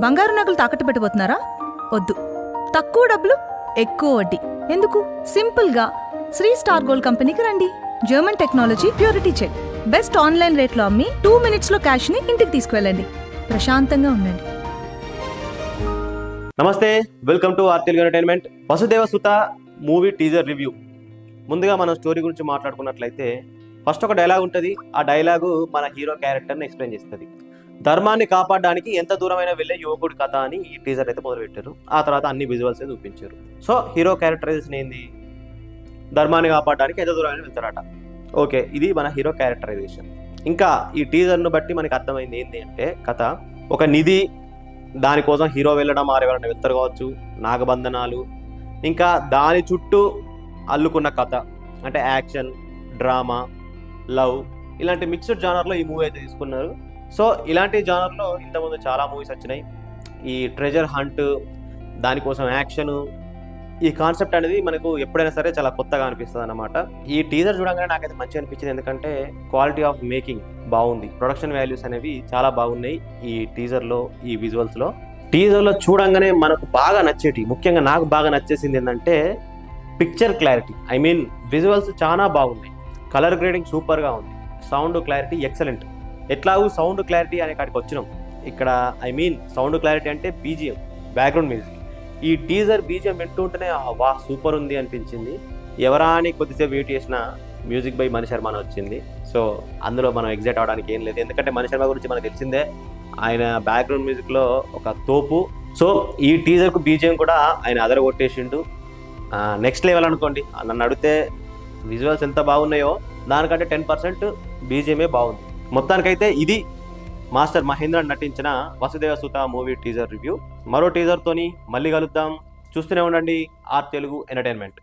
బంగారు నగలు తాకట్టు పెట్టబోతున్నారా? వద్దు. తక్కువ డబ్బులు ఎక్కువ వడ్డీ ఎందుకు? సింపుల్గా శ్రీ స్టార్ గోల్డ్ కంపెనీకి రండి. German technology, purity check, best online రేట్లో అమ్మి 2 minutesలో క్యాష్ని ఇంటికి తీసుకువెళ్ళండి. ప్రశాంతంగా ఉండండి. నమస్తే, welcome to R Telugu entertainment. Vasudeva Sutha movie teaser review. ముందుగా మనం స్టోరీ గురించి మాట్లాడుకున్నట్లయితే ఫస్ట్ ఒక డైలాగ్ ఉంటుంది. ఆ డైలాగు మన హీరో క్యారెక్టర్ని ఎక్స్ప్లెయిన్ చేస్తుంది. ధర్మాన్ని కాపాడడానికి ఎంత దూరమైన వెళ్ళే యువకుడి కథ అని ఈ టీజర్ అయితే మొదలుపెట్టారు. ఆ తర్వాత అన్ని విజువల్స్ చూపించారు. సో హీరో క్యారెక్టరైజేషన్ ఏంది? ధర్మాన్ని కాపాడడానికి ఎంత దూరమైన వెళ్తారట. ఓకే, ఇది మన హీరో క్యారెక్టరైజేషన్. ఇంకా ఈ టీజర్ను బట్టి మనకి అర్థమైంది ఏంటి అంటే, కథ ఒక నిధి, దానికోసం హీరో వెళ్ళడం, ఎవరైనా వెళ్తారు కావచ్చు, నాగబంధనాలు, ఇంకా దాని చుట్టూ అల్లుకున్న కథ అంటే యాక్షన్, డ్రామా, లవ్, ఇలాంటి మిక్స్డ్ జానర్లో ఈ మూవీ అయితే తీసుకున్నారు. సో ఇలాంటి జానర్లో ఇంతకుముందు చాలా మూవీస్ వచ్చినాయి. ఈ ట్రెజర్ హంట్, దానికోసం యాక్షను, ఈ కాన్సెప్ట్ అనేది మనకు ఎప్పుడైనా సరే చాలా కొత్తగా అనిపిస్తుంది అన్నమాట. ఈ టీజర్ చూడగానే నాకైతే మంచిగా అనిపించింది. ఎందుకంటే క్వాలిటీ ఆఫ్ మేకింగ్ బాగుంది, ప్రొడక్షన్ వాల్యూస్ అనేవి చాలా బాగున్నాయి ఈ టీజర్లో, ఈ విజువల్స్లో. టీజర్లో చూడంగానే మనకు బాగా నచ్చేటి, ముఖ్యంగా నాకు బాగా నచ్చేసింది ఏంటంటే picture clarity. I mean visuals చాలా బాగున్నాయి, కలర్ గ్రేడింగ్ సూపర్గా ఉంది, సౌండ్ క్లారిటీ ఎక్సలెంట్. ఎట్లాగూ సౌండ్ క్లారిటీ అనే కాడికి వచ్చినాం ఇక్కడ. ఐ మీన్ సౌండ్ క్లారిటీ అంటే బీజిఎం, బ్యాక్గ్రౌండ్ మ్యూజిక్. ఈ టీజర్ బీజిఎం వింటుంటేనే వా సూపర్ ఉంది అనిపించింది. ఎవరా అని కొద్దిసేపు వెయిట్ చేసిన మ్యూజిక్ బై మణి శర్మ వచ్చింది. సో అందులో మనం ఎగ్జైట్ అవడానికి ఏం లేదు, ఎందుకంటే మణి శర్మ గురించి మనకు తెలిసిందే, ఆయన బ్యాక్గ్రౌండ్ మ్యూజిక్లో ఒక తోపు. సో ఈ టీజర్కు బీజిఎం కూడా ఆయన అదరగొట్టేసిండు. నెక్స్ట్ లెవెల్ అనుకోండి. నన్ను అడిగితే విజువల్స్ ఎంత బాగున్నాయో దానికంటే 10% బీజిఎమే బాగుంది. మొత్తానికైతే ఇది మాస్టర్ మహేంద్ర నటించిన Vasudeva Sutha movie teaser review. మరో టీజర్తోని మళ్ళీ కలుద్దాం. చూస్తూనే ఉండండి ఆర్ తెలుగు ఎంటర్టైన్మెంట్.